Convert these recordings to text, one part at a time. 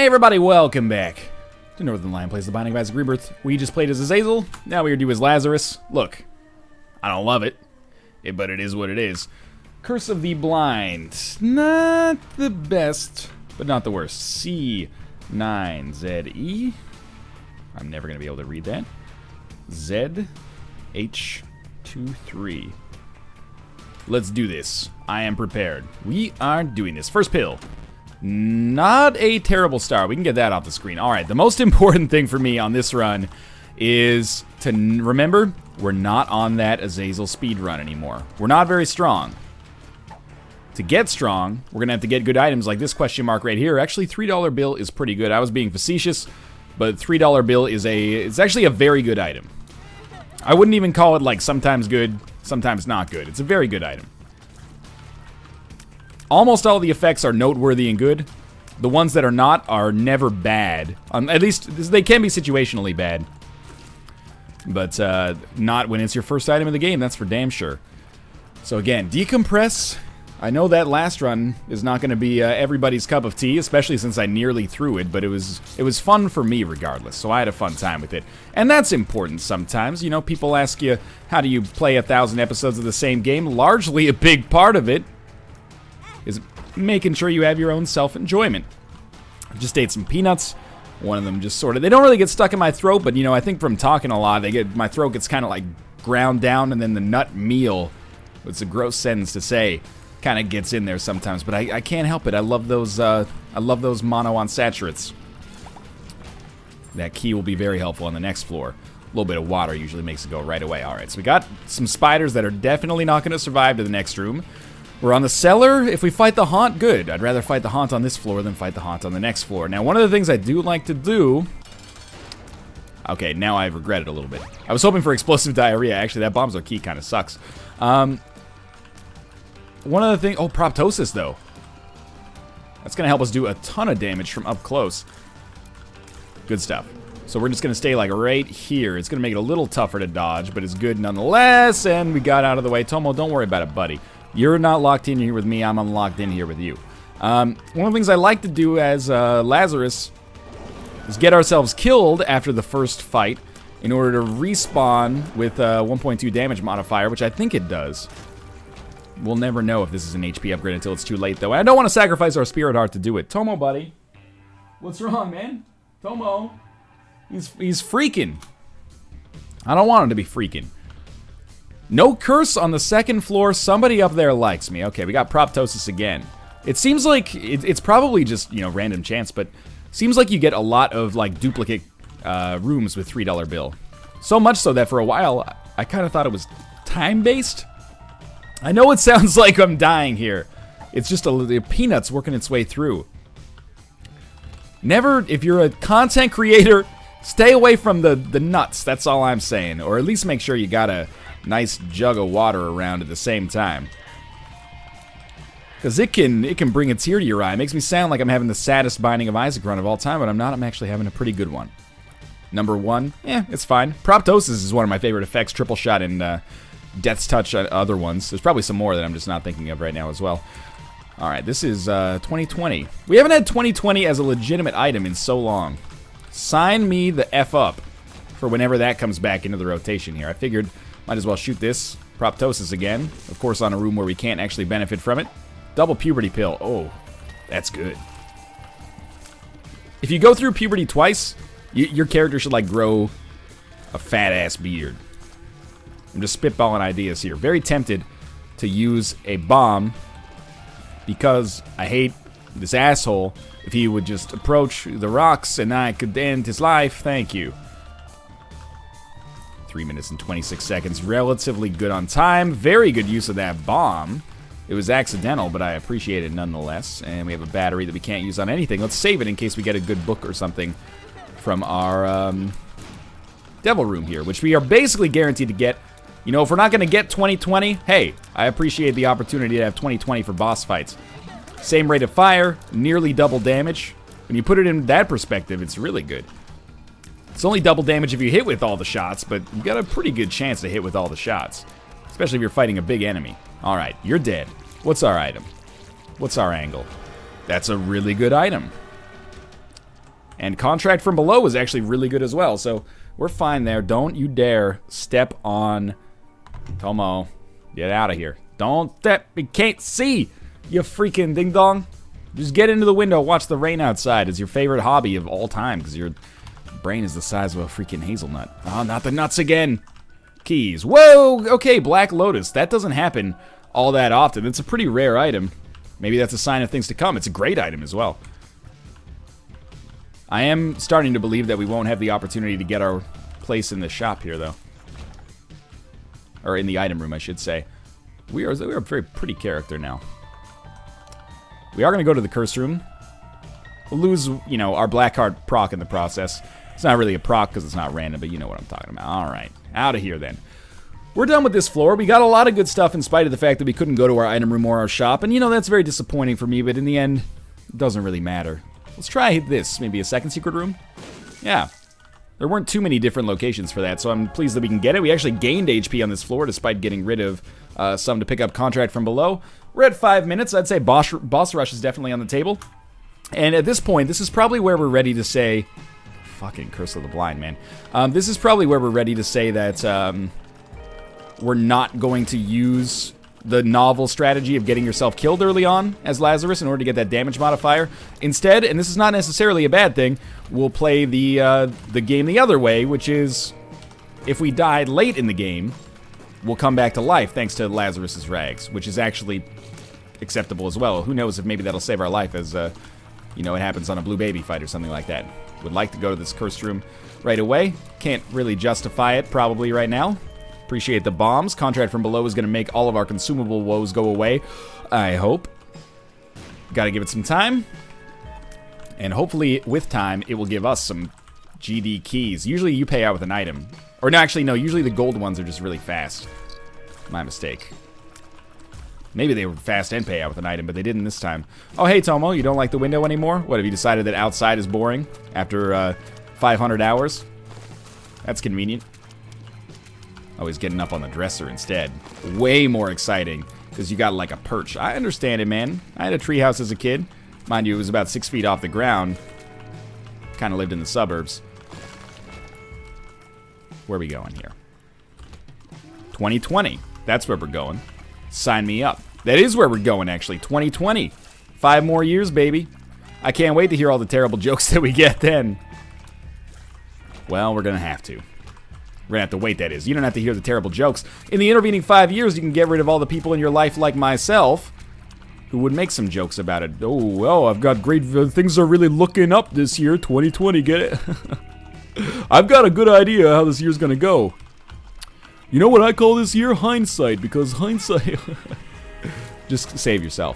Hey everybody, welcome back to Northern Lion Plays the Binding of Isaac Rebirth. We just played as Azazel, now we're gonna do as Lazarus. Look, I don't love it, but it is what it is. Curse of the Blind. Not the best, but not the worst. C9ZE. I'm never gonna be able to read that. ZH23. Let's do this. I am prepared. We are doing this. First pill. Not a terrible start. We can get that off the screen. Alright, the most important thing for me on this run is to remember we're not on that Azazel speed run anymore. We're not very strong. To get strong, we're going to have to get good items like this question mark right here. Actually, $3 bill is pretty good. I was being facetious, but $3 bill is it's actually a very good item. I wouldn't even call it like sometimes good, sometimes not good. It's a very good item. Almost all the effects are noteworthy and good. The ones that are not are never bad. At least, they can be situationally bad. But not when it's your first item in the game, that's for damn sure. So again, decompress. I know that last run is not going to be everybody's cup of tea, especially since I nearly threw it, but it was fun for me regardless, so I had a fun time with it. And that's important sometimes. You know, people ask you, how do you play 1,000 episodes of the same game? Largely a big part of it is making sure you have your own self-enjoyment. I just ate some peanuts. One of them just sort of, they don't really get stuck in my throat, but you know, I think from talking a lot, my throat gets kind of like ground down, and then the nut meal, it's a gross sentence to say, kind of gets in there sometimes, but I can't help it. I love those monounsaturates. That key will be very helpful on the next floor. A little bit of water usually makes it go right away. Alright, so we got some spiders that are definitely not going to survive to the next room. We're on the cellar. If we fight the haunt, good. I'd rather fight the haunt on this floor than fight the haunt on the next floor. Now, one of the things I do like to do... Okay, now I regret it a little bit. I was hoping for explosive diarrhea. Actually, that bombs key kind of sucks. One of the things... Oh, proptosis, though. That's going to help us do a ton of damage from up close. Good stuff. So we're just going to stay, like, right here. It's going to make it a little tougher to dodge, but it's good nonetheless. And we got out of the way. Tomo, don't worry about it, buddy. You're not locked in here with me. I'm unlocked in here with you. One of the things I like to do as Lazarus is get ourselves killed after the first fight in order to respawn with 1.2 damage modifier, which I think it does. We'll never know if this is an HP upgrade until it's too late, though. I don't want to sacrifice our spirit heart to do it. Tomo, buddy. What's wrong, man? Tomo. He's freaking. I don't want him to be freaking. No curse on the second floor. Somebody up there likes me. Okay, we got proptosis again. It seems like it's probably just, you know, random chance, but seems like you get a lot of, like, duplicate rooms with $3 bill. So much so that for a while, I kind of thought it was time-based. I know it sounds like I'm dying here. It's just the peanuts working its way through. Never, if you're a content creator, stay away from the nuts. That's all I'm saying. Or at least make sure you got a nice jug of water around at the same time. Because it can bring a tear to your eye. It makes me sound like I'm having the saddest Binding of Isaac run of all time, but I'm not. I'm actually having a pretty good one. Number one, it's fine. Proptosis is one of my favorite effects. Triple shot and Death's Touch on other ones. There's probably some more that I'm just not thinking of right now as well. Alright, this is 2020. We haven't had 2020 as a legitimate item in so long. Sign me the F up for whenever that comes back into the rotation here. I figured might as well shoot this. Proptosis again. Of course, on a room where we can't actually benefit from it. Double puberty pill. Oh, that's good. If you go through puberty twice, your character should, like, grow a fat-ass beard. I'm just spitballing ideas here. Very tempted to use a bomb because I hate this asshole. If he would just approach the rocks and I could end his life, thank you. 3 minutes and 26 seconds. Relatively good on time. Very good use of that bomb. It was accidental, but I appreciate it nonetheless. And we have a battery that we can't use on anything. Let's save it in case we get a good book or something from our devil room here, which we are basically guaranteed to get. You know, if we're not going to get 2020, hey, I appreciate the opportunity to have 2020 for boss fights. Same rate of fire, nearly double damage. When you put it in that perspective, it's really good. It's only double damage if you hit with all the shots, but you got a pretty good chance to hit with all the shots. Especially if you're fighting a big enemy. Alright, you're dead. What's our item? What's our angle? That's a really good item. And contract from below is actually really good as well, so we're fine there. Don't you dare step on Tomo. Get out of here. Don't step. We can't see, you freaking ding-dong. Just get into the window, watch the rain outside. It's your favorite hobby of all time because your brain is the size of a freaking hazelnut. Oh, not the nuts again. Keys. Whoa! Okay, Black Lotus. That doesn't happen all that often. It's a pretty rare item. Maybe that's a sign of things to come. It's a great item as well. I am starting to believe that we won't have the opportunity to get our place in the shop here, though. Or in the item room, I should say. We are a very pretty character now. We are going to go to the curse room. We'll lose, you know, our black card proc in the process. It's not really a proc because it's not random, but you know what I'm talking about. All right, out of here then. We're done with this floor. We got a lot of good stuff in spite of the fact that we couldn't go to our item room or our shop. And, you know, that's very disappointing for me, but in the end, it doesn't really matter. Let's try this. Maybe a second secret room? Yeah. There weren't too many different locations for that, so I'm pleased that we can get it. We actually gained HP on this floor despite getting rid of some to pick up contract from below. We're at 5 minutes. I'd say boss rush is definitely on the table. And at this point, this is probably where we're ready to say... Fucking Curse of the Blind, man. This is probably where we're ready to say that we're not going to use the novel strategy of getting yourself killed early on as Lazarus in order to get that damage modifier. Instead, and this is not necessarily a bad thing, we'll play the game the other way, which is if we died late in the game, we'll come back to life thanks to Lazarus's rags, which is actually acceptable as well. Who knows if maybe that'll save our life as, you know, it happens on a blue baby fight or something like that. Would like to go to this cursed room right away. Can't really justify it probably right now. Appreciate the bombs. Contract from below is going to make all of our consumable woes go away, I hope. Got to give it some time. And hopefully, with time, it will give us some GD keys. Usually, you pay out with an item. Or no, actually, no. Usually, the gold ones are just really fast. My mistake. Maybe they were fast and pay out with an item, but they didn't this time. Oh, hey, Tomo. You don't like the window anymore? What, have you decided that outside is boring after 500 hours? That's convenient. Oh, he's getting up on the dresser instead. Way more exciting, because you got like a perch. I understand it, man. I had a treehouse as a kid. Mind you, it was about 6 feet off the ground. Kind of lived in the suburbs. Where are we going here? 2020. That's where we're going. Sign me up. That is where we're going, actually. 2020. 5 more years, baby. I can't wait to hear all the terrible jokes that we get then. Well, we're going to have to. We're going to have to wait, that is. You don't have to hear the terrible jokes. In the intervening 5 years, you can get rid of all the people in your life like myself who would make some jokes about it. Oh, well, I've got great... things are really looking up this year, 2020, get it? I've got a good idea how this year's going to go. You know what I call this year? Hindsight, because hindsight... Just save yourself.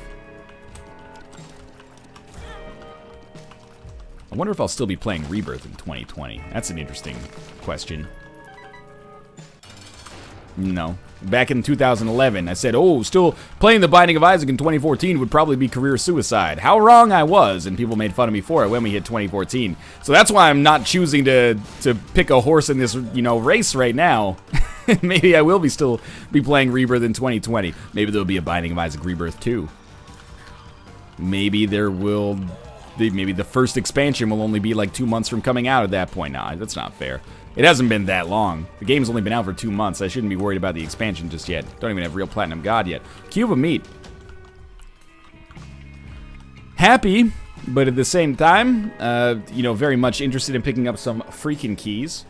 I wonder if I'll still be playing Rebirth in 2020. That's an interesting question. No. Back in 2011, I said, oh, still playing The Binding of Isaac in 2014 would probably be career suicide. How wrong I was, and people made fun of me for it when we hit 2014. So that's why I'm not choosing to pick a horse in this, you know, race right now. Maybe I will still be playing Rebirth in 2020. Maybe there'll be a Binding of Isaac Rebirth 2. Maybe there will... Maybe the first expansion will only be like 2 months from coming out at that point. Nah, that's not fair. It hasn't been that long. The game's only been out for 2 months. I shouldn't be worried about the expansion just yet. Don't even have real Platinum God yet. Cube of meat. Happy, but at the same time, you know, very much interested in picking up some freaking keys.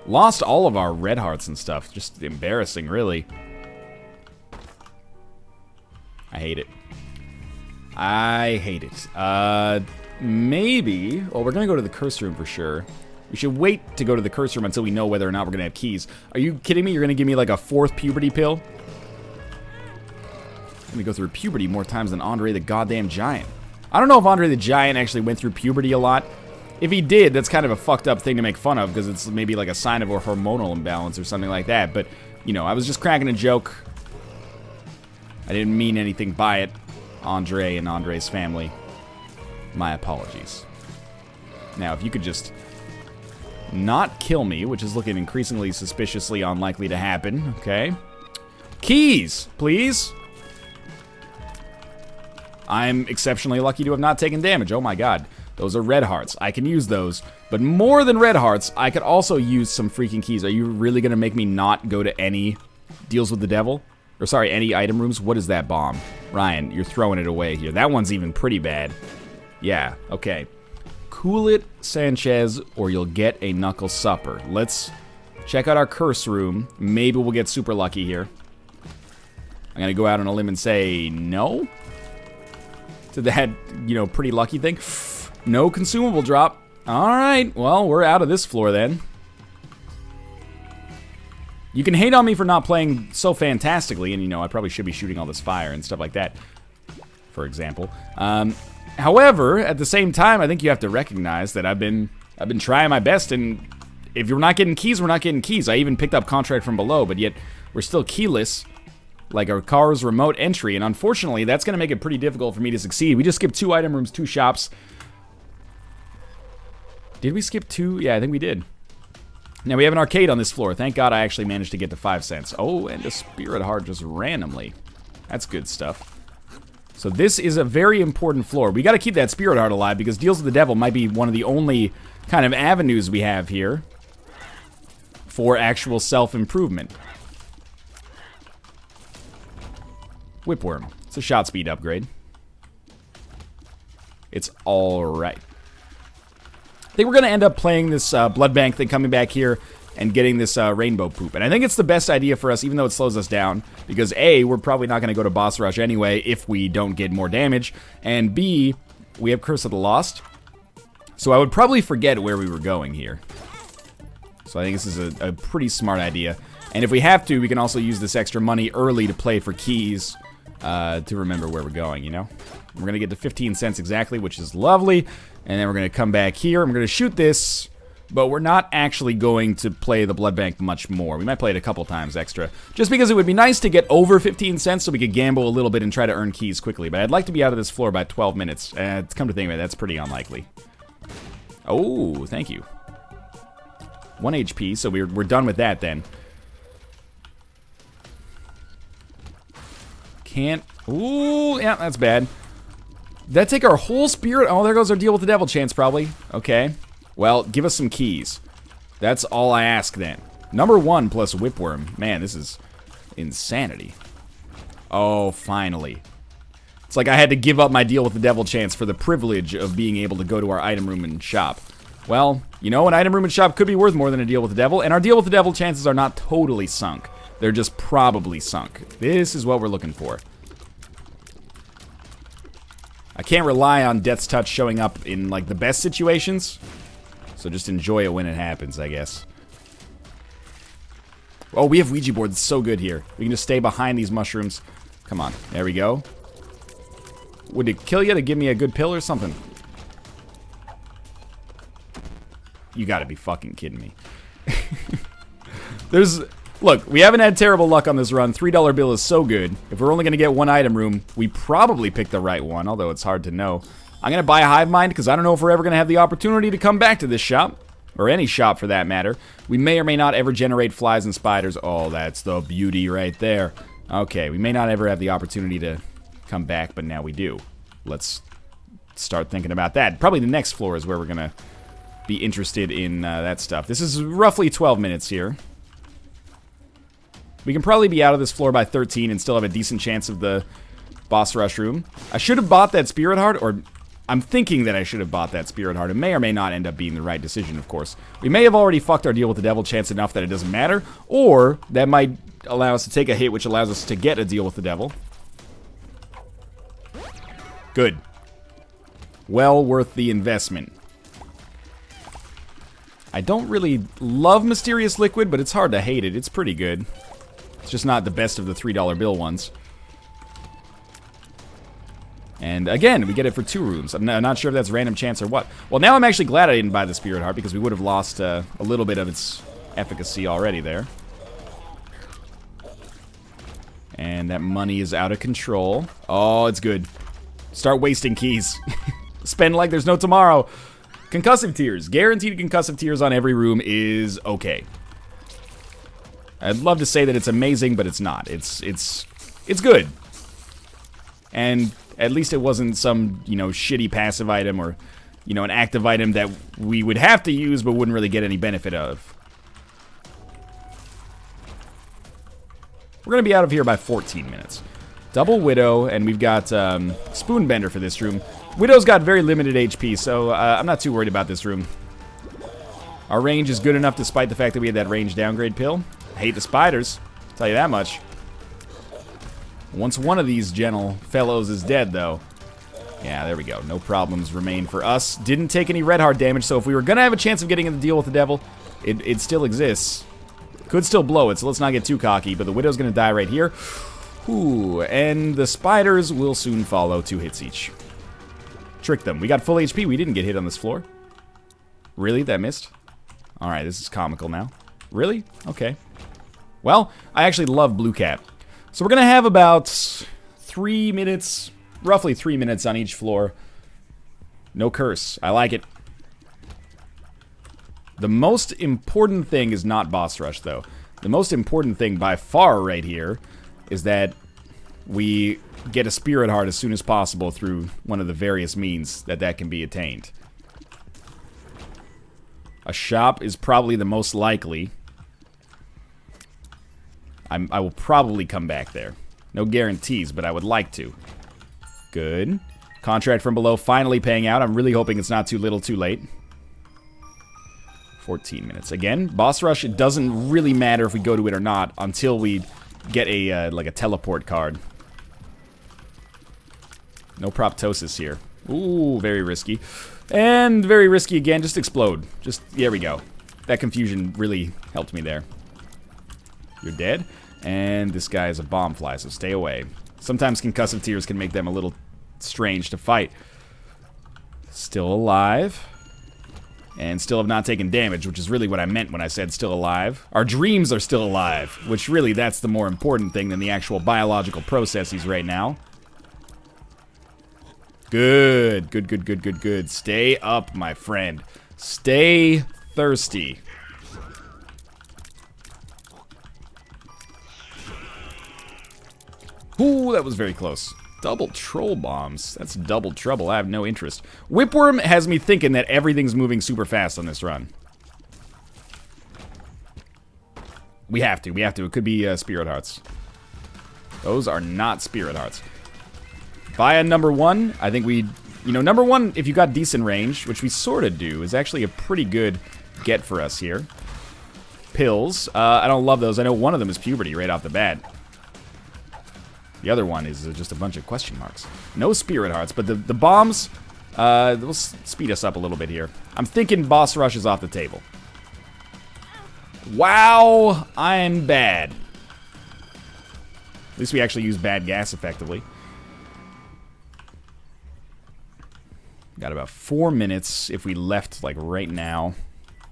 Lost all of our red hearts and stuff. Just embarrassing, really. I hate it. I hate it. Maybe... Well, we're going to go to the curse room for sure. We should wait to go to the curse room until we know whether or not we're going to have keys. Are you kidding me? You're going to give me like a 4th puberty pill? Let me go through puberty more times than Andre the goddamn Giant. I don't know if Andre the Giant actually went through puberty a lot. If he did, that's kind of a fucked up thing to make fun of because it's maybe like a sign of a hormonal imbalance or something like that. But, you know, I was just cracking a joke. I didn't mean anything by it. Andre and Andre's family. My apologies. Now, if you could just not kill me, which is looking increasingly suspiciously unlikely to happen, okay? Keys, please. I'm exceptionally lucky to have not taken damage. Oh my god. Those are red hearts. I can use those. But more than red hearts, I could also use some freaking keys. Are you really going to make me not go to any deals with the devil? Or sorry, any item rooms? What is that bomb? Ryan, you're throwing it away here. That one's even pretty bad. Yeah, okay. Cool it, Sanchez, or you'll get a knuckle supper. Let's check out our curse room. Maybe we'll get super lucky here. I'm going to go out on a limb and say no to that, you know, pretty lucky thing. No consumable drop. All right, well, we're out of this floor then. You can hate on me for not playing so fantastically, and, you know, I probably should be shooting all this fire and stuff like that, for example. However, at the same time, I think you have to recognize that I've been trying my best, and if you're not getting keys, we're not getting keys. I even picked up contract from below, but yet we're still keyless, like our car's remote entry, and unfortunately, that's going to make it pretty difficult for me to succeed. We just skipped 2 item rooms, 2 shops. Did we skip 2? Yeah, I think we did. Now, we have an arcade on this floor. Thank God I actually managed to get to 5 cents. Oh, and a spirit heart just randomly. That's good stuff. So this is a very important floor. We got to keep that spirit heart alive because deals with the devil might be one of the only kind of avenues we have here for actual self-improvement. Whipworm. It's a shot speed upgrade. It's all right. I think we're going to end up playing this blood bank thing, coming back here and getting this rainbow poop. And I think it's the best idea for us, even though it slows us down. Because A, we're probably not going to go to boss rush anyway if we don't get more damage. And B, we have Curse of the Lost. So I would probably forget where we were going here. So I think this is a pretty smart idea. And if we have to, we can also use this extra money early to play for keys to remember where we're going, you know? We're going to get to 15 cents exactly, which is lovely. And then we're going to come back here. I'm going to shoot this. But we're not actually going to play the blood bank much more. We might play it a couple times extra. Just because it would be nice to get over 15 cents so we could gamble a little bit and try to earn keys quickly. But I'd like to be out of this floor by 12 minutes. Come to think of it, that's pretty unlikely. Oh, thank you. 1 HP, so we're done with that then. Can't... Ooh, yeah, that's bad. Did that take our whole spirit? Oh, there goes our deal with the devil chance, probably. Okay. Well, give us some keys. That's all I ask then. Number 1 plus Whipworm. Man, this is insanity. Oh, finally. It's like I had to give up my deal with the devil chance for the privilege of being able to go to our item room and shop. Well, you know, an item room and shop could be worth more than a deal with the devil, and our deal with the devil chances are not totally sunk. They're just probably sunk. This is what we're looking for. I can't rely on Death's Touch showing up in, like, the best situations. So just enjoy it when it happens, I guess. Oh, we have Ouija boards. It's so good here. We can just stay behind these mushrooms. Come on. There we go. Would it kill you to give me a good pill or something? You gotta be fucking kidding me. Look, we haven't had terrible luck on this run. $3 bill is so good. If we're only gonna get 1 item room, we probably picked the right one, although it's hard to know. I'm going to buy a hive mind because I don't know if we're ever going to have the opportunity to come back to this shop. Or any shop for that matter. We may or may not ever generate flies and spiders. Oh, that's the beauty right there. Okay, we may not ever have the opportunity to come back, but now we do. Let's start thinking about that. Probably the next floor is where we're going to be interested in that stuff. This is roughly 12 minutes here. We can probably be out of this floor by 13 and still have a decent chance of the boss rush room. I should have bought that spirit heart, or... I'm thinking that I should have bought that spirit heart. It may or may not end up being the right decision, of course. We may have already fucked our deal with the devil chance enough that it doesn't matter, or that might allow us to take a hit, which allows us to get a deal with the devil. Good. Well worth the investment. I don't really love Mysterious Liquid, but it's hard to hate it. It's pretty good. It's just not the best of the $3 bill ones. And again, we get it for 2 rooms. I'm not sure if that's random chance or what. Well, now I'm actually glad I didn't buy the Spirit Heart because we would have lost a little bit of its efficacy already there. And that money is out of control. Oh, it's good. Start wasting keys. Spend like there's no tomorrow. Concussive tears. Guaranteed concussive tears on every room is okay. I'd love to say that it's amazing, but it's not. It's good. And at least it wasn't some, you know, shitty passive item or you know, an active item that we would have to use but wouldn't really get any benefit of. We're going to be out of here by 14 minutes. Double Widow, and we've got Spoonbender for this room. Widow's got very limited HP, so I'm not too worried about this room. Our range is good enough despite the fact that we had that range downgrade pill. I hate the spiders, I'll tell you that much. Once one of these gentle fellows is dead, though. Yeah, there we go. No problems remain for us. Didn't take any red heart damage, so if we were going to have a chance of getting in the deal with the devil, it still exists. Could still blow it, so let's not get too cocky, but the Widow's going to die right here. Ooh, and the spiders will soon follow, 2 hits each. Trick them. We got full HP. We didn't get hit on this floor. Really? That missed? Alright, this is comical now. Really? Okay. Well, I actually love Blue Cap. So we're going to have about 3 minutes, roughly 3 minutes on each floor. No curse. I like it. The most important thing is not boss rush, though. The most important thing by far right here is that we get a spirit heart as soon as possible through one of the various means that can be attained. A shop is probably the most likely. I will probably come back there. No guarantees, but I would like to. Good. Contract from below finally paying out. I'm really hoping it's not too little too late. 14 minutes. Again, boss rush, it doesn't really matter if we go to it or not until we get a like a teleport card. No proptosis here. Ooh, very risky. And very risky again. Just explode. Just, there we go. That confusion really helped me there. You're dead. And this guy is a bomb fly, so stay away. Sometimes concussive tears can make them a little strange to fight. Still alive. And still have not taken damage, which is really what I meant when I said still alive. Our dreams are still alive, which really, that's the more important thing than the actual biological processes right now. Good. Good, good, good, good, good. Stay up, my friend. Stay thirsty. Ooh, that was very close. Double troll bombs. That's double trouble. I have no interest. Whipworm has me thinking that everything's moving super fast on this run. We have to. We have to. It could be spirit hearts. Those are not spirit hearts. Via number 1, I think we... You know, number 1, if you got decent range, which we sort of do, is actually a pretty good get for us here. Pills. I don't love those. I know one of them is puberty right off the bat. The other one is just a bunch of question marks. No spirit hearts, but the bombs will speed us up a little bit here. I'm thinking boss rush is off the table. Wow, I'm bad. At least we actually use bad gas effectively. Got about 4 minutes if we left like right now.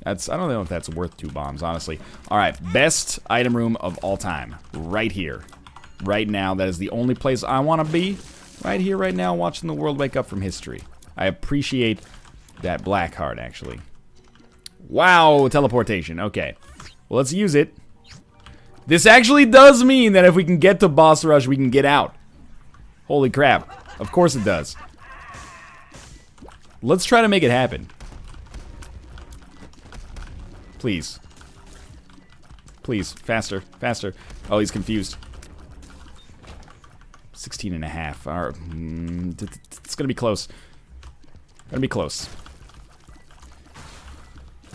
I don't know if that's worth 2 bombs, honestly. All right, best item room of all time, right here. Right now, that is the only place I want to be. Right here, right now, watching the world wake up from history. I appreciate that black heart, actually. Wow, teleportation. Okay. Well, let's use it. This actually does mean that if we can get to boss rush, we can get out. Holy crap. Of course it does. Let's try to make it happen. Please. Please, faster, faster. Oh, he's confused. 16 and a half. All right. It's gonna be close. Gonna be close.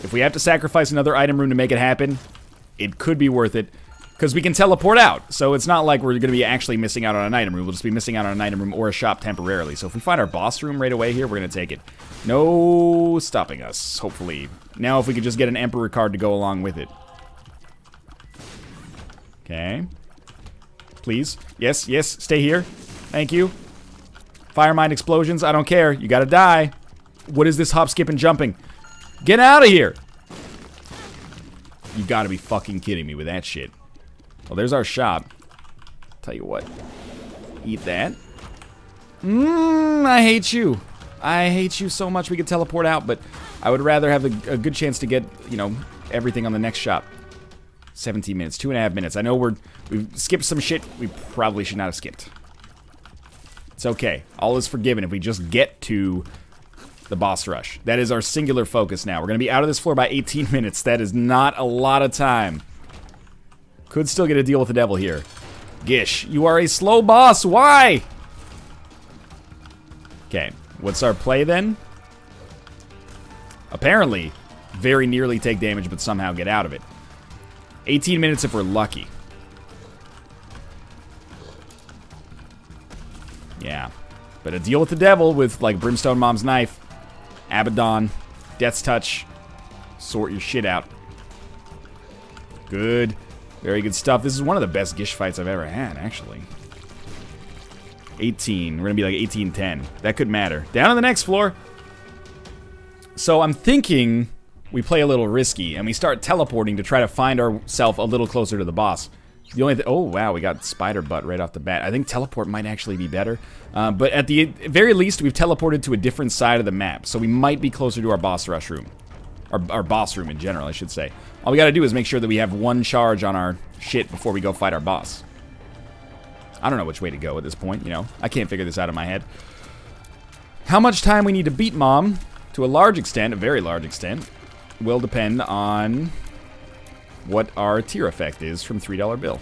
If we have to sacrifice another item room to make it happen, it could be worth it. Because we can teleport out. So it's not like we're gonna be actually missing out on an item room. We'll just be missing out on an item room or a shop temporarily. So if we find our boss room right away here, we're gonna take it. No stopping us, hopefully. Now if we could just get an Emperor card to go along with it. Okay. Please. Yes, yes, stay here. Thank you. Fire mine explosions, I don't care. You gotta die. What is this hop, skip, and jumping? Get out of here! You gotta be fucking kidding me with that shit. Well, there's our shop. Tell you what. Eat that. I hate you. I hate you so much we could teleport out, but I would rather have a good chance to get, you know, everything on the next shop. 17 minutes, 2.5 minutes. I know we've skipped some shit we probably should not have skipped. It's okay. All is forgiven if we just get to the boss rush. That is our singular focus now. We're going to be out of this floor by 18 minutes. That is not a lot of time. Could still get a deal with the devil here. Gish, you are a slow boss. Why? Okay, what's our play then? Apparently, very nearly take damage, but somehow get out of it. 18 minutes if we're lucky. Yeah. But a deal with the devil with, like, Brimstone Mom's Knife, Abaddon, Death's Touch. Sort your shit out. Good. Very good stuff. This is one of the best Gish fights I've ever had, actually. 18. We're going to be like 18-10. That could matter. Down to the next floor. So I'm thinking we play a little risky, and we start teleporting to try to find ourselves a little closer to the boss. The only oh, wow, we got spider butt right off the bat. I think teleport might actually be better. But at the very least, we've teleported to a different side of the map. So we might be closer to our boss rush room. Our boss room in general, I should say. All we gotta do is make sure that we have one charge on our shit before we go fight our boss. I don't know which way to go at this point, you know. I can't figure this out in my head. How much time we need to beat Mom, to a large extent, a very large extent, will depend on what our tier effect is from $3 bill.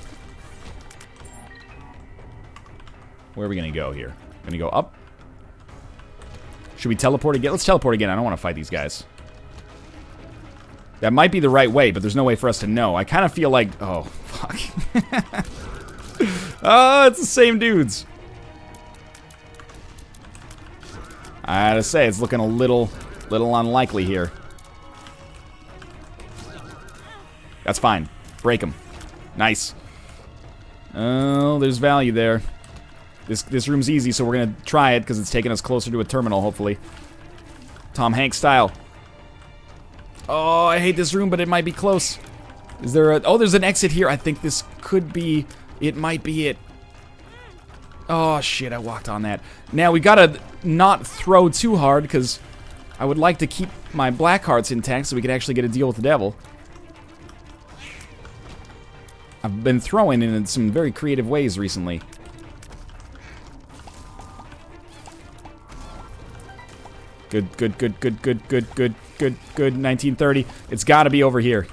Where are we going to go here? Going to go up? Should we teleport again? Let's teleport again. I don't want to fight these guys. That might be the right way, but there's no way for us to know. I kind of feel like... Oh, fuck. Oh, it's the same dudes. I gotta say, it's looking a little unlikely here. That's fine. Break him. Nice. Oh, there's value there. This room's easy, so we're gonna try it because it's taking us closer to a terminal, hopefully. Tom Hanks style. Oh, I hate this room, but it might be close. Is there a... Oh, there's an exit here. I think this could be... It might be it. Oh, shit, I walked on that. Now, we gotta not throw too hard, because I would like to keep my black hearts intact so we could actually get a deal with the devil. I've been throwing in some very creative ways recently. Good. 1930. It's gotta be over here.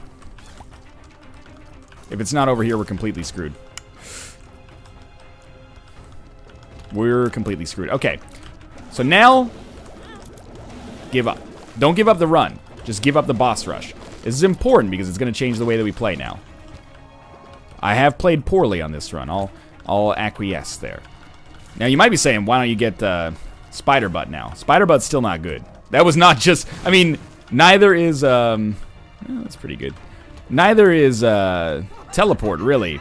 If it's not over here, we're completely screwed. We're completely screwed. Okay. So now, give up. Don't give up the run. Just give up the boss rush. This is important because it's going to change the way that we play now. I have played poorly on this run. I'll acquiesce there. Now, you might be saying, why don't you get Spider Butt now? Spider Butt's still not good. That was not just... I mean, neither is... well, that's pretty good. Neither is Teleport, really.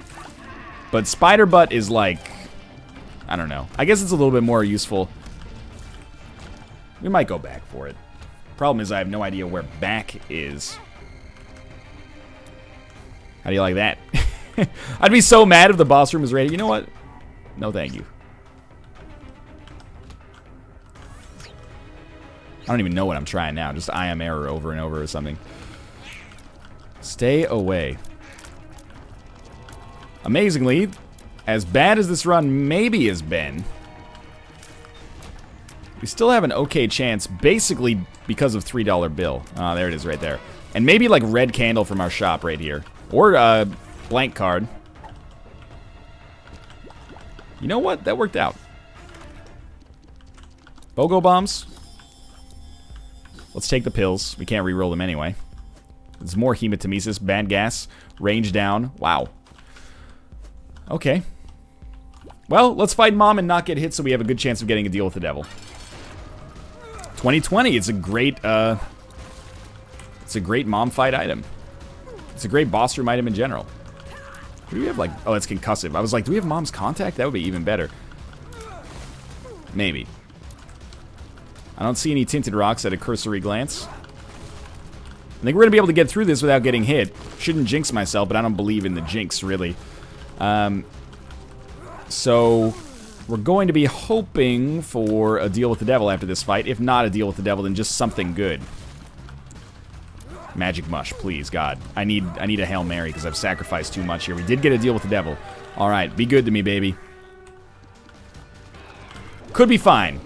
But Spider Butt is like... I don't know. I guess it's a little bit more useful. We might go back for it. Problem is I have no idea where back is. How do you like that? I'd be so mad if the boss room is ready. You know what? No thank you. I don't even know what I'm trying now. Just I am error over and over or something. Stay away. Amazingly, as bad as this run maybe has been, we still have an okay chance, basically because of $3 bill. There it is right there. And maybe like red candle from our shop right here. Or blank card. You know what? That worked out. BOGO bombs. Let's take the pills. We can't reroll them anyway. There's more hematemesis, bad gas, range down. Wow. Okay. Well, let's fight Mom and not get hit so we have a good chance of getting a deal with the devil. 2020, it's a great Mom fight item. It's a great boss room item in general. Do we have like, oh, it's concussive. I was like, do we have Mom's contact? That would be even better. Maybe. I don't see any tinted rocks at a cursory glance. I think we're gonna be able to get through this without getting hit. Shouldn't jinx myself, but I don't believe in the jinx, really. So, we're going to be hoping for a deal with the devil after this fight. If not a deal with the devil, then just something good. Magic mush, please, God. I need a Hail Mary because I've sacrificed too much here. We did get a deal with the devil. Alright, be good to me, baby. Could be fine.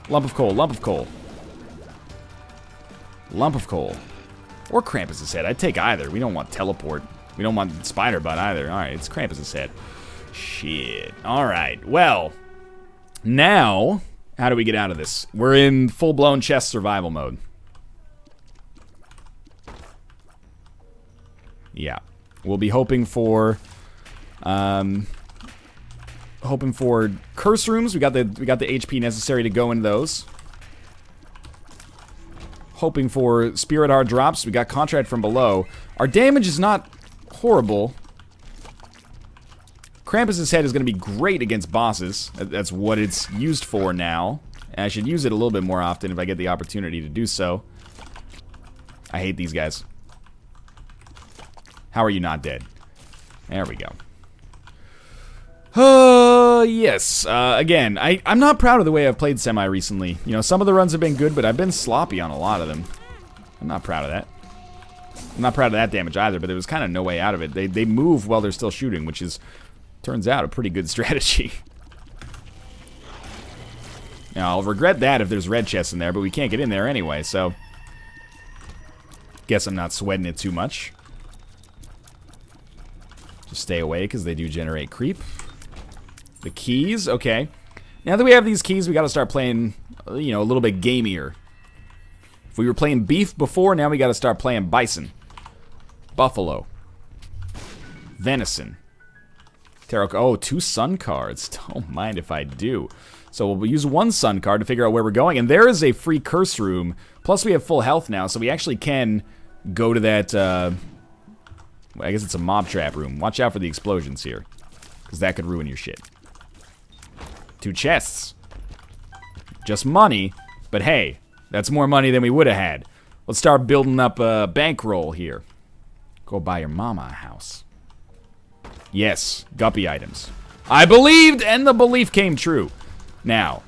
Lump of coal, lump of coal. Lump of coal. Or Krampus's head. I'd take either. We don't want teleport. We don't want spider butt either. Alright, it's Krampus's head. Shit. Alright, well. Now, how do we get out of this? We're in full-blown chest survival mode. Yeah. We'll be hoping for curse rooms. We got the HP necessary to go into those. Hoping for spirit heart drops. We got contract from below. Our damage is not horrible. Krampus's head is going to be great against bosses. That's what it's used for now. And I should use it a little bit more often if I get the opportunity to do so. I hate these guys. How are you not dead? There we go. Yes. Again, I'm not proud of the way I've played Semi recently. You know, some of the runs have been good, but I've been sloppy on a lot of them. I'm not proud of that. I'm not proud of that damage either, but there was kind of no way out of it. They move while they're still shooting, which is, turns out, a pretty good strategy. Now, I'll regret that if there's red chests in there, but we can't get in there anyway, so guess I'm not sweating it too much. Just stay away, because they do generate creep. The keys, okay. Now that we have these keys, we gotta start playing, you know, a little bit gamier. If we were playing beef before, now we gotta start playing bison. Buffalo. Venison. Tarot, oh, 2 sun cards. Don't mind if I do. So we'll use 1 sun card to figure out where we're going. And there is a free curse room. Plus we have full health now, so we actually can go to that, I guess it's a mob trap room. Watch out for the explosions here, because that could ruin your shit. 2 chests. Just money, but hey, that's more money than we would have had. Let's start building up a bankroll here. Go buy your mama a house. Yes, guppy items. I believed, and the belief came true. Now,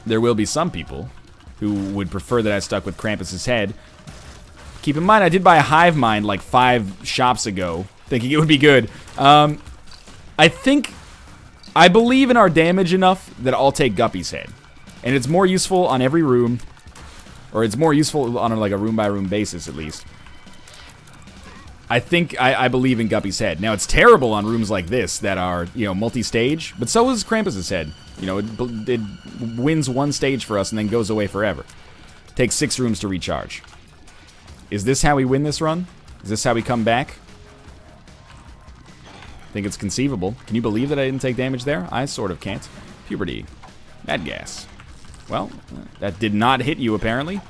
there will be some people who would prefer that I stuck with Krampus's head. Keep in mind, I did buy a hive mind like 5 shops ago, thinking it would be good. I believe in our damage enough that I'll take Guppy's head. And it's more useful on every room, or it's more useful on like a room-by-room basis, at least. I believe in Guppy's head. Now, it's terrible on rooms like this that are, you know, multi-stage, but so is Krampus's head. You know, it wins 1 stage for us and then goes away forever. Takes 6 rooms to recharge. Is this how we win this run? Is this how we come back? I think it's conceivable. Can you believe that I didn't take damage there? I sort of can't. Puberty. Mad gas. Well, that did not hit you, apparently.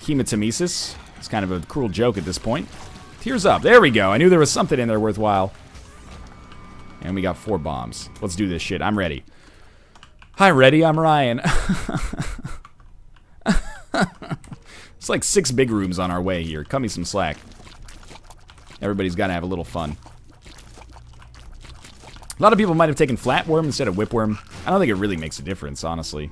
Hematemesis. It's kind of a cruel joke at this point. Tears up. There we go. I knew there was something in there worthwhile. And we got 4 bombs. Let's do this shit. I'm ready. Hi, ready. I'm Ryan. It's like 6 big rooms on our way here. Cut me some slack. Everybody's got to have a little fun. A lot of people might have taken flatworm instead of whipworm. I don't think it really makes a difference, honestly.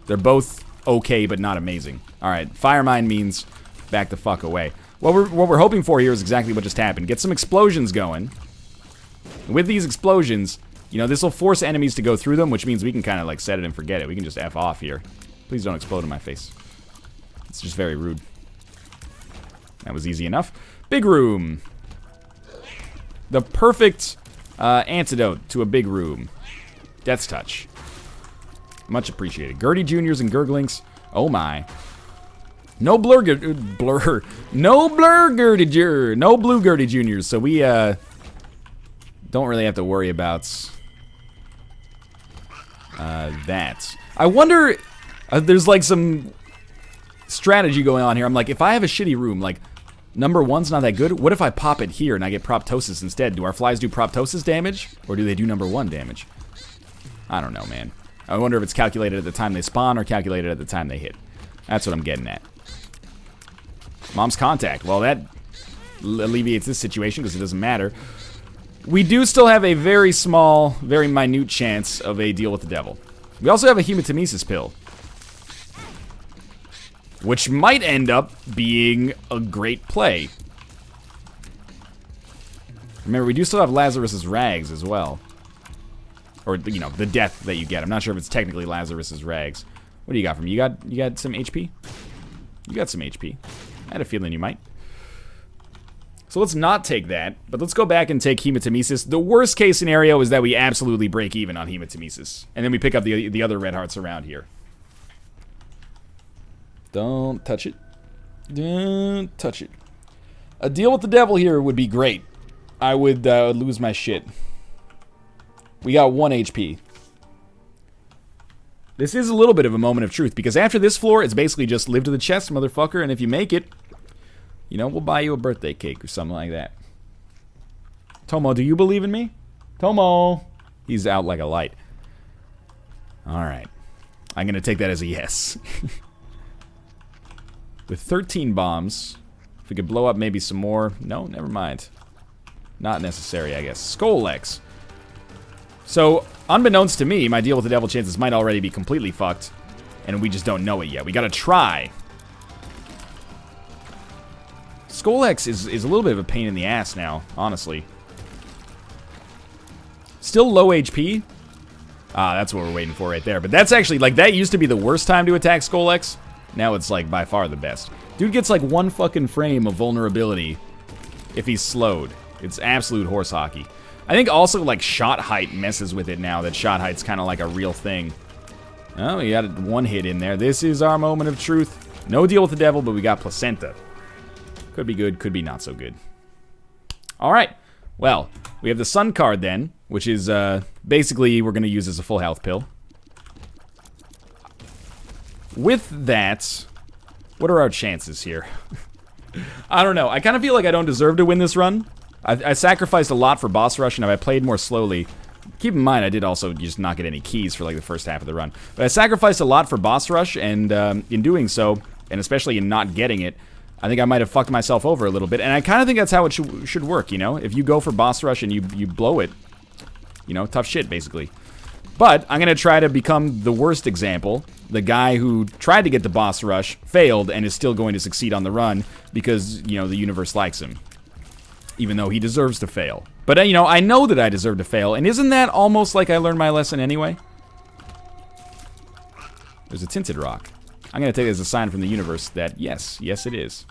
They're both okay, but not amazing. Alright, fire mine means back the fuck away. What we're hoping for here is exactly what just happened. Get some explosions going. With these explosions, you know, this will force enemies to go through them, which means we can kind of like set it and forget it. We can just F off here. Please don't explode in my face. It's just very rude. That was easy enough. Big room. The perfect antidote to a big room. Death's Touch. Much appreciated. Gertie Juniors and Gurglings. Oh my. No blur Gertie No blue Gertie Juniors. So we don't really have to worry about that. I wonder, there's like some strategy going on here. I'm like, if I have a shitty room, like number 1's not that good, what if I pop it here and I get proptosis instead? Do our flies do proptosis damage, or do they do number 1 damage? I don't know, man. I wonder if it's calculated at the time they spawn or calculated at the time they hit. That's what I'm getting at. Mom's contact. Well, that alleviates this situation because it doesn't matter. We do still have a very small, very minute chance of a deal with the devil. We also have a hematemesis pill, which might end up being a great play. Remember, we do still have Lazarus's rags as well. Or, you know, the death that you get. I'm not sure if it's technically Lazarus's rags. What do you got from me? You got some HP? You got some HP. I had a feeling you might. So let's not take that, but let's go back and take Hematemesis. The worst case scenario is that we absolutely break even on Hematemesis. And then we pick up the other red hearts around here. Don't touch it. Don't touch it. A deal with the devil here would be great. I would lose my shit. We got 1 HP. This is a little bit of a moment of truth, because after this floor, it's basically just live to the chest, motherfucker, and if you make it, you know, we'll buy you a birthday cake or something like that. Tomo, do you believe in me? Tomo! He's out like a light. Alright. I'm gonna take that as a yes. With 13 bombs, if we could blow up maybe some more. No, never mind. Not necessary, I guess. Skolex. So, unbeknownst to me, my deal with the devil chances might already be completely fucked. And we just don't know it yet. We gotta try. Skolex is a little bit of a pain in the ass now, honestly. Still low HP. Ah, that's what we're waiting for right there. But that's actually, like, that used to be the worst time to attack Skolex. Now it's, like, by far the best. Dude gets, like, 1 fucking frame of vulnerability if he's slowed. It's absolute horse hockey. I think also, like, shot height messes with it now, that shot height's kind of like a real thing. Oh, we got 1 hit in there. This is our moment of truth. No deal with the devil, but we got Placenta. Could be good, could be not so good. Alright, well, we have the Sun card then, which is basically we're going to use as a full health pill. With that, what are our chances here? I don't know, I kind of feel like I don't deserve to win this run. I sacrificed a lot for boss rush, and if I played more slowly, keep in mind I did also just not get any keys for like the first half of the run. But I sacrificed a lot for boss rush, and in doing so, and especially in not getting it, I think I might have fucked myself over a little bit, and I kind of think that's how it should work, you know? If you go for boss rush and you blow it, you know, tough shit, basically. But I'm going to try to become the worst example, the guy who tried to get the boss rush, failed, and is still going to succeed on the run because, you know, the universe likes him. Even though he deserves to fail. But, you know, I know that I deserve to fail, and isn't that almost like I learned my lesson anyway? There's a tinted rock. I'm going to take it as a sign from the universe that, yes, it is.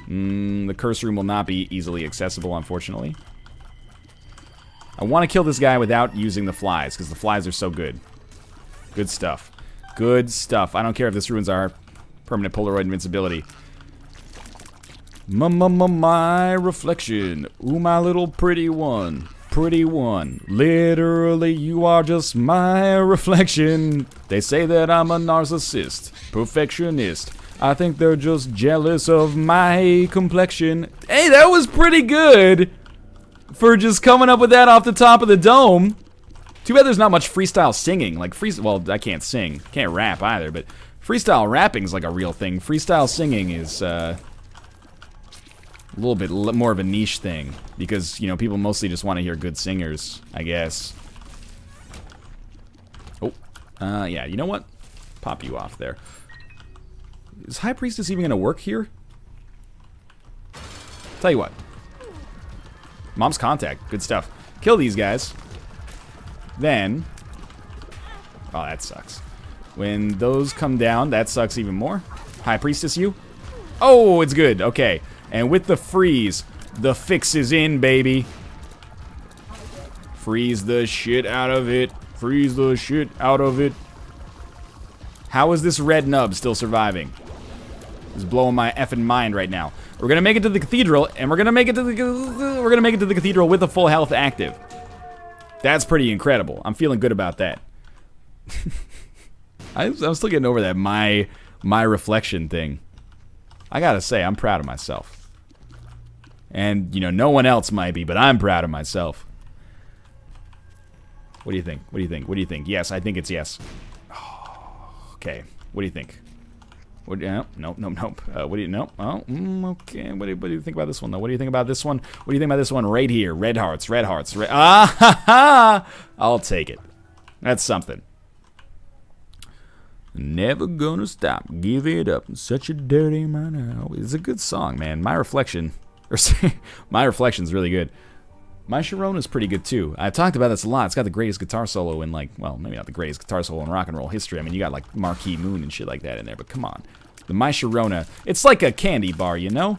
The curse room will not be easily accessible, unfortunately. I want to kill this guy without using the flies, because the flies are so good. Good stuff. Good stuff. I don't care if this ruins our permanent Polaroid invincibility. My reflection. Ooh, my little pretty one. Pretty one. Literally, you are just my reflection. They say that I'm a narcissist, perfectionist. I think they're just jealous of my complexion. Hey, that was pretty good for just coming up with that off the top of the dome. Too bad there's not much freestyle singing. Like, well, I can't sing. Can't rap either, but freestyle rapping's like a real thing. Freestyle singing is, a little bit more of a niche thing because, you know, people mostly just want to hear good singers, I guess. Oh, yeah, you know what? Pop you off there. Is High Priestess even going to work here? Tell you what. Mom's contact. Good stuff. Kill these guys. Then... oh, that sucks. When those come down, that sucks even more. High Priestess, you? Oh, it's good. Okay. And with the freeze, the fix is in, baby. Freeze the shit out of it. Freeze the shit out of it. How is this red nub still surviving? It's blowing my effing mind right now. We're gonna make it to the cathedral, and we're gonna make it to the cathedral with a full health active. That's pretty incredible. I'm feeling good about that. I'm still getting over that my reflection thing. I gotta say, I'm proud of myself. And, you know, no one else might be, but I'm proud of myself. What do you think? What do you think? What do you think? Yes, I think it's yes. Okay, what do you think? What, nope. What do you, nope. Oh, okay. What do you think about this one, though? What do you think about this one? What do you think about this one right here? Red hearts, red hearts. Ah, ha, ha! I'll take it. That's something. Never gonna stop, give it up. Such a dirty man. It's a good song, man. My Reflection, or My Reflection's really good. My Sharona's pretty good too. I've talked about this a lot. It's got the greatest guitar solo in, like, well, maybe not the greatest guitar solo in rock and roll history. I mean, you got like Marquee Moon and shit like that in there, but come on. The My Sharona. It's like a candy bar, you know?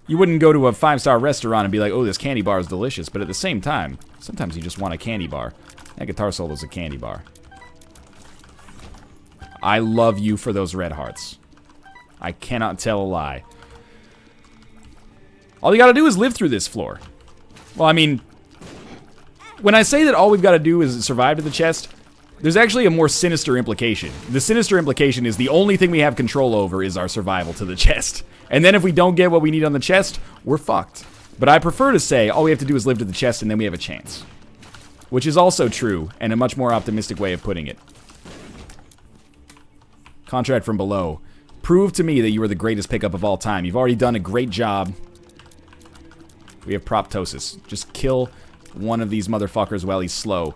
You wouldn't go to a 5-star restaurant and be like, oh, this candy bar is delicious. But at the same time, sometimes you just want a candy bar. That guitar solo is a candy bar. I love you for those red hearts. I cannot tell a lie. All you gotta do is live through this floor. Well, I mean, when I say that all we've got to do is survive to the chest, there's actually a more sinister implication. The sinister implication is the only thing we have control over is our survival to the chest. And then if we don't get what we need on the chest, we're fucked. But I prefer to say all we have to do is live to the chest and then we have a chance. Which is also true, and a much more optimistic way of putting it. Contract from below. Prove to me that you are the greatest pickup of all time. You've already done a great job. We have Proptosis. Just kill one of these motherfuckers while he's slow.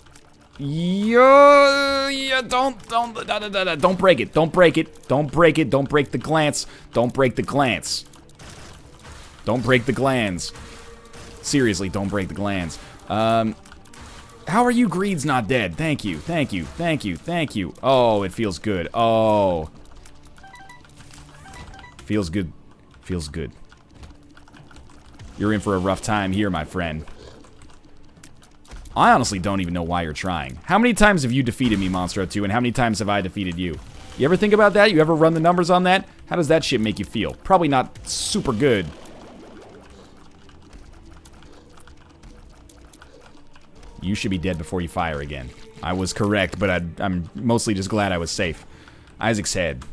Yeah, don't break it. Don't break it. Don't break it. Don't break the glance. Don't break the glance. Don't break the glands. Seriously, don't break the glands. How are you greeds not dead? Thank you. Thank you. Thank you. Thank you. Oh, it feels good. Oh. Feels good. Feels good. You're in for a rough time here, my friend. I honestly don't even know why you're trying. How many times have you defeated me, Monstro 2, and how many times have I defeated you? You ever think about that? You ever run the numbers on that? How does that shit make you feel? Probably not super good. You should be dead before you fire again. I was correct, but I'm mostly just glad I was safe. Isaac's head.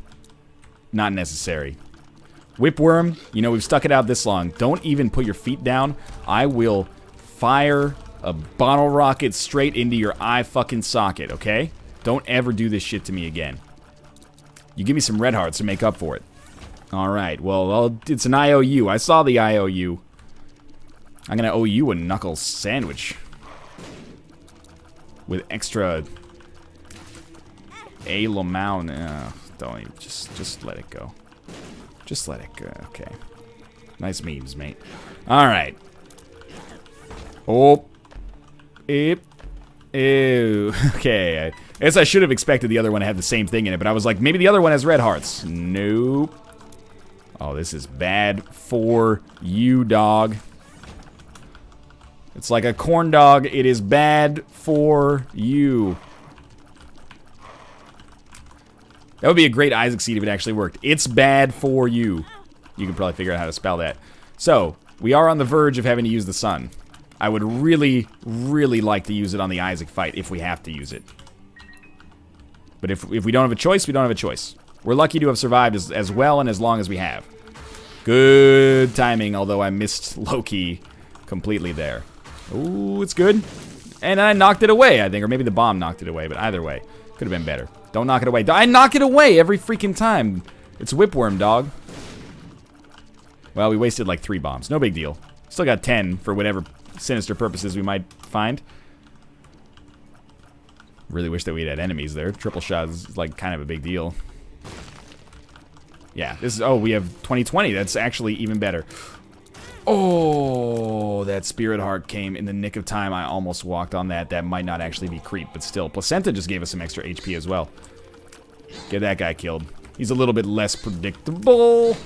Not necessary. Whipworm, you know, we've stuck it out this long. Don't even put your feet down. I will fire a bottle rocket straight into your eye fucking socket, okay? Don't ever do this shit to me again. You give me some red hearts to make up for it. Alright, well, it's an IOU. I saw the IOU. I'm gonna owe you a knuckle sandwich. With extra... A Lamau. Don't even, just let it go. Just let it go. Okay. Nice memes, mate. Alright. Oh. Ew. Okay. I guess I should have expected the other one to have the same thing in it, but I was like, maybe the other one has red hearts. Nope. Oh, this is bad for you, dog. It's like a corn dog. It is bad for you. That would be a great Isaac seed if it actually worked. It's bad for you. You can probably figure out how to spell that. So, we are on the verge of having to use the sun. I would really, really like to use it on the Isaac fight if we have to use it. But if we don't have a choice, we don't have a choice. We're lucky to have survived as well and as long as we have. Good timing, although I missed Loki completely there. Ooh, it's good. And I knocked it away, I think. Or maybe the bomb knocked it away, but either way. Could have been better. Don't knock it away. I knock it away every freaking time. It's Whipworm, dog. Well, we wasted like 3 bombs. No big deal. Still got 10 for whatever sinister purposes we might find. Really wish that we'd had enemies there. Triple shot is like kind of a big deal. Yeah, this is... Oh, we have 2020. That's actually even better. Oh, that Spirit Heart came in the nick of time. I almost walked on that. That might not actually be creep, but still. Placenta just gave us some extra HP as well. Get that guy killed. He's a little bit less predictable.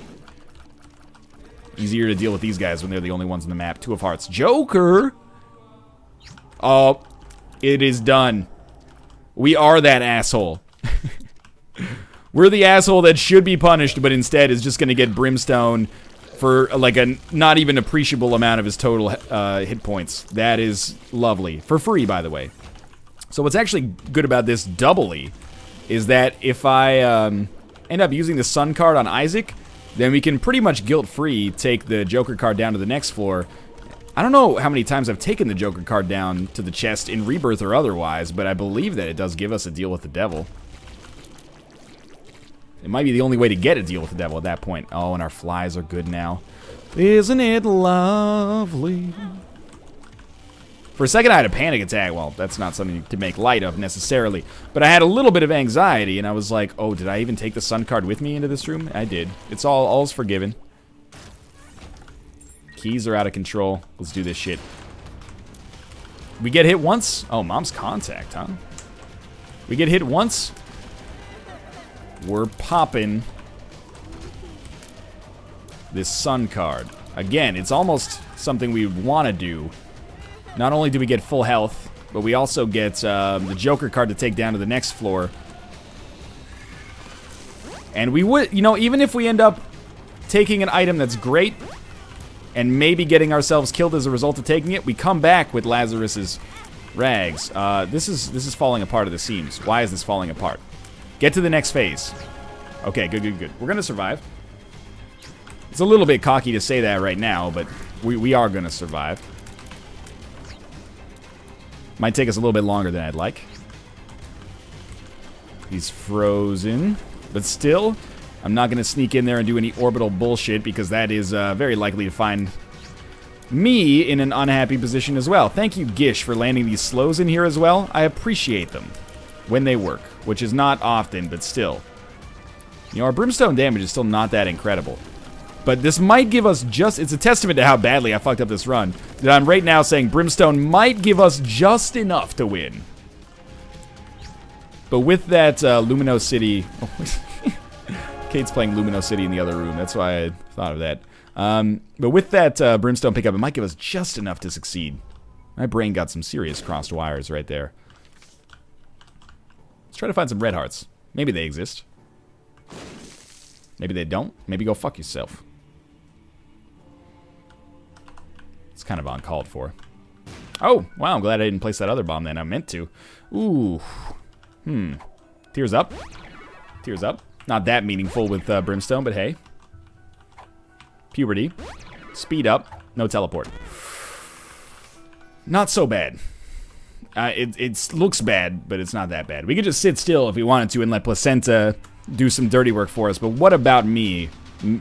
Easier to deal with these guys when they're the only ones on the map. 2 of Hearts. Joker! Oh, it is done. We are that asshole. We're the asshole that should be punished, but instead is just going to get Brimstone for like a not even appreciable amount of his total hit points. That is lovely. For free, by the way. So what's actually good about this doubly is that if I end up using the Sun card on Isaac, then we can pretty much guilt-free take the Joker card down to the next floor. I don't know how many times I've taken the Joker card down to the chest in Rebirth or otherwise, but I believe that it does give us a deal with the devil. It might be the only way to get a deal with the devil at that point. Oh, and our flies are good now. Isn't it lovely? For a second, I had a panic attack. Well, that's not something to make light of necessarily. But I had a little bit of anxiety, and I was like, oh, did I even take the Sun card with me into this room? I did. It's all's forgiven. Keys are out of control. Let's do this shit. We get hit once? Oh, Mom's Contact, huh? We get hit once? We're popping. this Sun card. Again, it's almost something we want to do. Not only do we get full health, but we also get the Joker card to take down to the next floor. And we would, you know, even if we end up taking an item that's great and maybe getting ourselves killed as a result of taking it, we come back with Lazarus's rags. This is falling apart at the seams. Why is this falling apart? Get to the next phase. Okay, good, good, good. We're gonna survive. It's a little bit cocky to say that right now, but we are gonna survive. Might take us a little bit longer than I'd like. He's frozen, but still, I'm not gonna sneak in there and do any orbital bullshit because that is very likely to find me in an unhappy position as well. Thank you, Gish, for landing these slows in here as well. I appreciate them when they work, which is not often, but still. You know, our brimstone damage is still not that incredible. But this might give us just... It's a testament to how badly I fucked up this run that I'm right now saying brimstone might give us just enough to win. But with that Lumino City... Kate's playing Lumino City in the other room. That's why I thought of that. But with that brimstone pickup, it might give us just enough to succeed. My brain got some serious crossed wires right there. Let's try to find some red hearts. Maybe they exist. Maybe they don't. Maybe go fuck yourself. It's kind of uncalled for. Oh, wow, I'm glad I didn't place that other bomb then. I meant to. Ooh. Tears up. Tears up. Not that meaningful with brimstone, but hey. Puberty. Speed up. No teleport. Not so bad. It looks bad, but it's not that bad. We could just sit still if we wanted to and let Placenta do some dirty work for us. But what about me?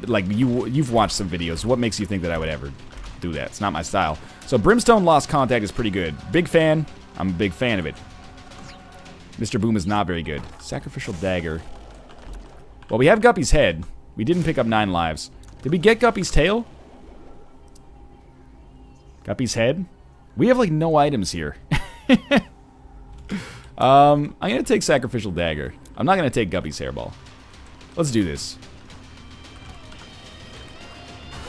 Like, you've watched some videos. What makes you think that I would ever do that? It's not my style. So Brimstone Lost Contact is pretty good. Big fan. I'm a big fan of it. Mr. Boom is not very good. Sacrificial Dagger. Well, we have Guppy's head. We didn't pick up 9 lives. Did we get Guppy's tail? Guppy's head? We have, like, no items here. I'm gonna take Sacrificial Dagger. I'm not gonna take Guppy's hairball. Let's do this.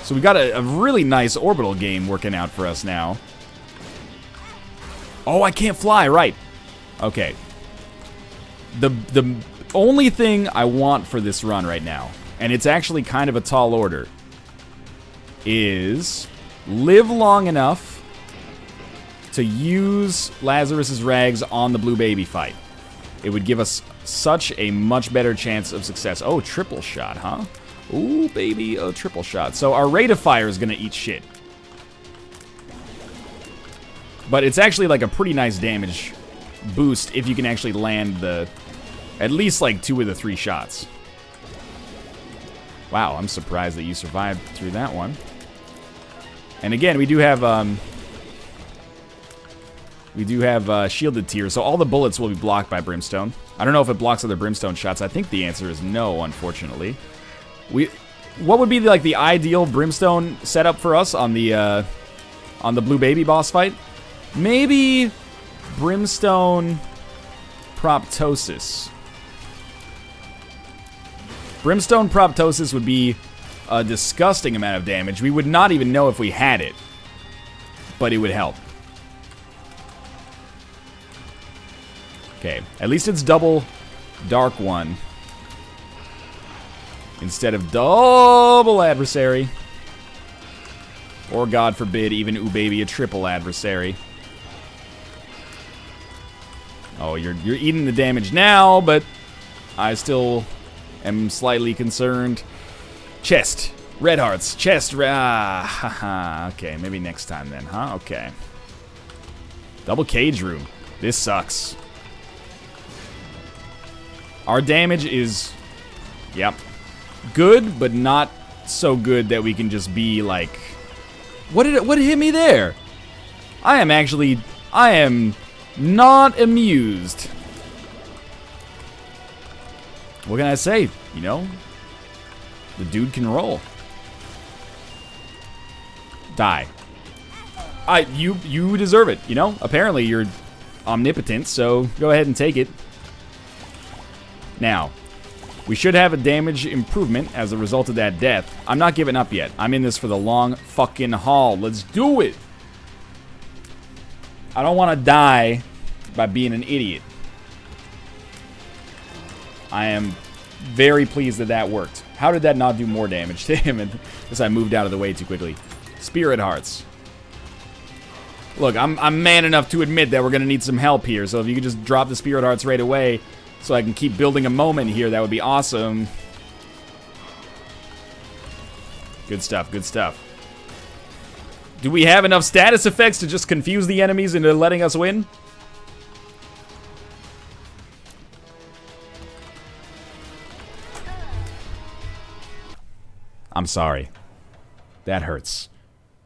So we got a really nice orbital game working out for us now. Oh, I can't fly, right. Okay. The only thing I want for this run right now, and it's actually kind of a tall order, is live long enough to use Lazarus's rags on the blue baby fight. It would give us such a much better chance of success. Oh, triple shot, huh? Ooh, baby, a triple shot. So our rate of fire is gonna eat shit. But it's actually like a pretty nice damage boost if you can actually land the... at least like 2 of the 3 shots. Wow, I'm surprised that you survived through that one. And again, we do have shielded tier, so all the bullets will be blocked by Brimstone. I don't know if it blocks other Brimstone shots. I think the answer is no, unfortunately. What would be like the ideal Brimstone setup for us on the Blue Baby boss fight? Maybe Brimstone Proptosis. Brimstone Proptosis would be a disgusting amount of damage. We would not even know if we had it, but it would help. Okay, at least it's double Dark One instead of double Adversary. Or, God forbid, even ooh baby, a triple Adversary. Oh, you're eating the damage now, but I still am slightly concerned. Chest. Red hearts. Chest. Haha. Okay, maybe next time then, huh? Okay. Double cage room. This sucks. Our damage is, yep, good, but not so good that we can just be like, what hit me there? I am not amused. What can I say? You know, the dude can roll. Die. You deserve it, you know? Apparently you're omnipotent, so go ahead and take it. Now, We should have a damage improvement as a result of that death. I'm not giving up yet. I'm in this for the long fucking haul. Let's do it. I don't want to die by being an idiot. I am very pleased that that worked. How did that not do more damage to him as I moved out of the way too quickly? Spirit Hearts. Look, I'm man enough to admit that we're going to need some help here. So if you could just drop the Spirit Hearts right away so I can keep building a moment here, that would be awesome. Good stuff, good stuff. Do we have enough status effects to just confuse the enemies into letting us win? I'm sorry. That hurts.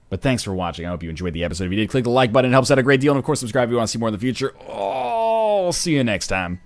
But thanks for watching. I hope you enjoyed the episode. If you did, click the like button. It helps out a great deal. And, of course, subscribe if you want to see more in the future. Oh, see you next time.